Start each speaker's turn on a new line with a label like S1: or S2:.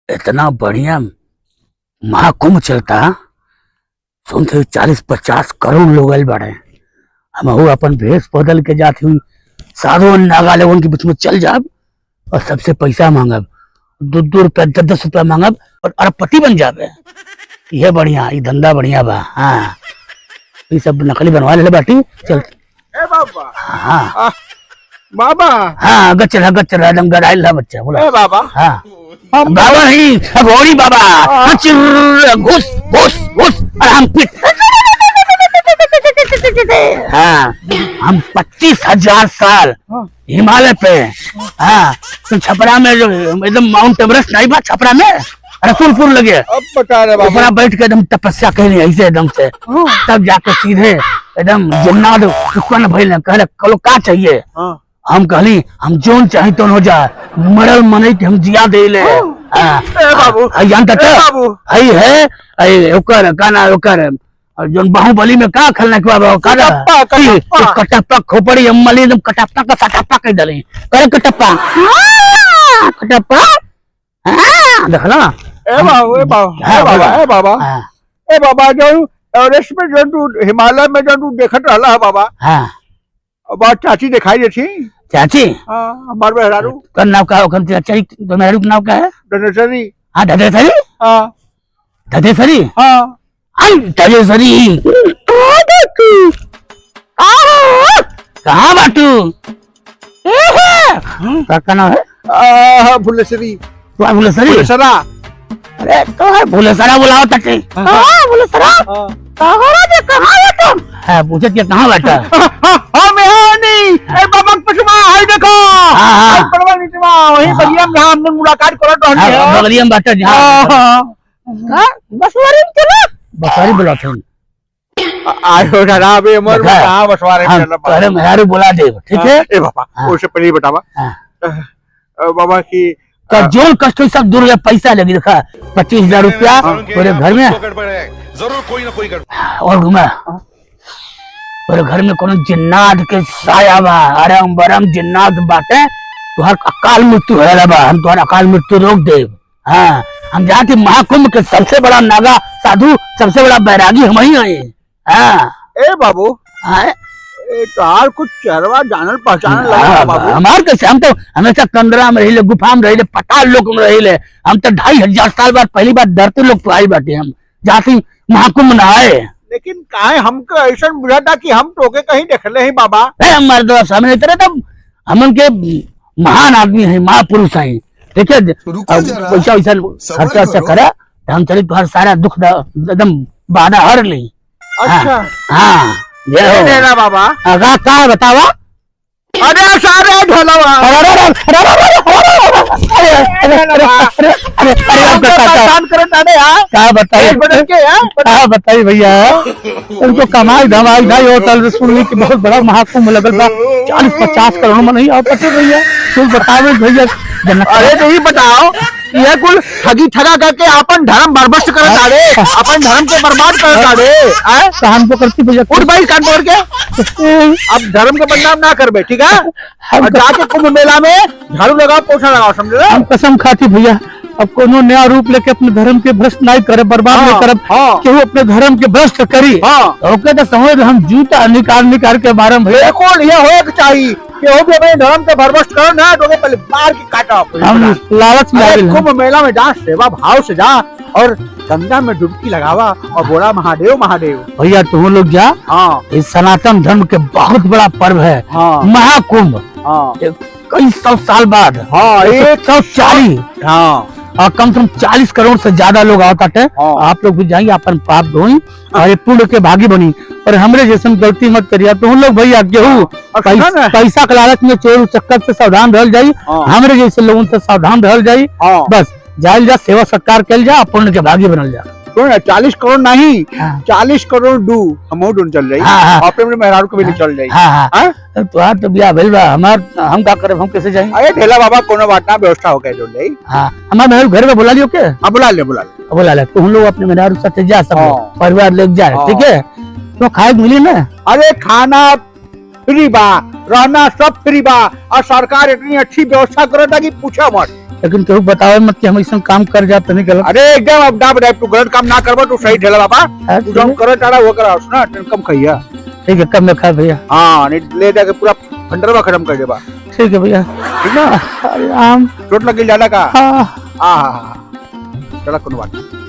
S1: इतना बढ़िया महाकुंभ चलता, सुनते 40-50 करोड़ लोग आइल बाड़े। हम अपन भेष बदल के जाती हुई साधु नागा लोगन के बीच में चल जाब और सबसे पैसा मांगब, 2-2 रुपया 10-10 रुपया मांगब और अरबपति बन जाबे। यह बढ़िया, ये धंधा बढ़िया बा। हाँ, ये सब नकली बनवा ले बाटी। चल
S2: ए बाबा।
S1: हाँ
S2: बाबा।
S1: हाँ, गच्चर एकदम गड़ाइल है बच्चा। बोला
S2: ए बाबा।
S1: हाँ बाबा ही अघोरी बाबा। घुस घुस घुस और हम हाँ, हम 25,000 साल हिमालय पे। हाँ, तो छपरा में जो एकदम माउंट एवरेस्ट नहीं बा, छपरा में रसूलपुर लगे।
S2: अब बता रहे बाबा।
S1: बैठ के एकदम तपस्या कहनी ऐसे एकदम से, तब जाके सीधे एकदम जन्नाद उत्पन्न भइल। कहले कलो का चाहिए? हम कहली हम जोन चाहे तो हो जाए, मरल मने के हम जिया दे ले।
S2: बाबू
S1: जानता
S2: बाबू
S1: आई है ओकर गाना ओकर जोन बाहुबली में का खलना के बाबा कटप्पा खोपड़ी अम्मली एकदम कटप्पा का सटप्पा कह दले। करे कटप्पा कटप्पा देखला।
S2: ए बाबू ए बाबा ए बाबा ए बाबा ए बाबा जो एवरेस्ट में जो तू हिमालय में जो तू देखत रहला है बाबा।
S1: हाँ,
S2: बात चाची दिखाई देती।
S1: चाची?
S2: हाँ, हमारे मेहरारू
S1: का नाम का ओखन चाची तो मेहरारू का नाम क्या है?
S2: धनेश्वरी।
S1: हाँ, धनेश्वरी।
S2: हाँ
S1: धनेश्वरी।
S2: हाँ
S1: धनेश्वरी कहाँ बाटू? का नाम है?
S2: फुलेश्वरी।
S1: फुलेश्वरी?
S2: फुलेसरा।
S1: अरे तो है फुलेसरा बुलाओ तटे। फुलेसरा कहाँ बैठा है? पूछे कि कहाँ बैठा?
S2: बाबा पशुमा हाय देखो। परवा नीचवा वही बगिया में हमने मुलाकात करत रहनी है।
S1: बगिया में बैठा जहां बसवारी में चला। बसवारी बुला थे
S2: आयो डरा बे मर कहां बसवारी में चला।
S1: अरे मेहरारू बुला दे, ठीक है?
S2: ए बाबा उससे पहले बतावा बाबा की
S1: तो जो कष्ट सब दूर है, पैसा लगी रखा 25,000 रुपया पूरे घर में
S3: जरूर कोई ना कोई
S1: और घुमा पूरे घर में कोनो जिन्नात के साया बा। अरे बरम जिन्नात बाटे, तुहार अकाल मृत्यु है बा। हम तुहार अकाल मृत्यु रोक दे। हाँ, हम जाते महाकुंभ के सबसे बड़ा नागा साधु, सबसे बड़ा बैरागी हम ही आए। हाँ
S2: ए बाबू
S1: हाँ
S2: तार कुछ चरवा जानल पहचानल लगा बाबू।
S1: हमार कैसे? हम तो हमेशा कंदरा में रहिले, गुफा में रहिले, पताल लोक में रहिले। हम तो 2,500 साल बाद पहली बार डरते लोग तो आई बाटे। हम जाती महाकुंभ न आए,
S2: लेकिन काहे हमको ऐसा बुझा था कि हम टोके कहीं देखले हैं बाबा।
S1: हमारे तो सामने तरह तो हम के महान आदमी है, महापुरुष है। ठीक है, पैसा वैसा खर्चा वर्चा करा हम चले तुम्हारा सारा दुख एकदम बाधा हर ली।
S2: अच्छा
S1: हाँ
S2: देना बाबा।
S1: का बतावा?
S2: अरे सारे ढोलवा
S1: क्या बताइए भैया? उनको कमाई धमाई ढाई होटल सुनने की बहुत बड़ा महाकुंभ लगल था, 40-50 करोड़ में नहीं आ पाते भैया। तुम बताओ भैया।
S2: अरे तो ही बताओ, यह कुल ठगी ठगा करके अपन धर्म बर्बाद कर डाले, अपन धर्म को बर्बाद कर डाले।
S1: हम तो करती भैया।
S2: उठ भाई कान बोल के अब धर्म के बदनाम ना कर बे, ठीक है? और जाके कुंभ मेला में झाड़ू लगाओ, पोछा लगाओ, समझे?
S1: हम कसम खाती भैया, अब कोनो नया रूप लेके अपने धर्म के भ्रष्ट नहीं करे, बर्बाद नहीं करे। केहू अपने धर्म के भ्रष्ट करी ओके तो समझ हम जूता निकाल के बारे में भैया
S2: कौन यह हो चाहिए कि भी अपने धर्म के भ्रष्ट करो ना, तो पहले मार के काटा।
S1: हम लालच में
S2: कुंभ मेला में जा, सेवा भाव से जा और गंगा में डुबकी लगावा और बोला महादेव महादेव।
S1: भैया तुम लोग जा।
S2: हाँ,
S1: इस सनातन धर्म के बहुत बड़ा पर्व है।
S2: हाँ,
S1: महाकुंभ।
S2: हाँ,
S1: कई 100 साल बाद।
S2: हाँ,
S1: 140।
S2: हाँ,
S1: और कम से कम 40 करोड़ से ज्यादा लोग आता है। आप लोग भी जाइए, अपन पाप धोई और ये पुण्य के भागी बनी। और हमरे जैसे गलती मत करिए। तो हम लोग भैया गेहूँ पैसा के लालच में चोर चक्कर से सावधान रह जाये। हमरे जैसे लोगों से सावधान रह जाये। बस जायल जा, सेवा सत्कार कल जा, पुण्य के भागी बनल जा।
S2: 40 करोड़ नहीं, 40 करोड़ डू हम चल रही। अपने मेहरारू को भी चल जाये।
S1: तुहार तो बिया भेल बा, हम का करे? हम कैसे जाए?
S2: अरे ढेला बाबा कोनो बात ना, व्यवस्था हो गई जोड़ रही।
S1: हमारे मेहरारू घर में बुला लियो के?
S2: हाँ बुला ले
S1: तो हम लोग अपने मेहरारू साथ जा, सब परिवार लेके जाए, ठीक है? तो खाए मिली ना?
S2: अरे खाना फ्री बा, रहना सब फ्री बा और सरकार इतनी अच्छी व्यवस्था करो था कि पूछा मत।
S1: लेकिन केहू बतावे मत कि हम ऐसा काम कर जात नहीं गलत।
S2: अरे एकदम अब ना बताए, तू गलत काम ना करबा, तू सही ठेला बाबा, तू जो करे टाड़ा वो करा सुना, कम खइया।
S1: ठीक है, कब में खा भैया।
S2: हाँ नहीं ले जाके पूरा फंडरवा खत्म कर देबा।
S1: ठीक है भैया।
S2: ठीक ना?
S1: राम।
S2: चोट लगी ज्यादा का?
S1: हाँ।
S2: हाँ चला कोनो बात नहीं।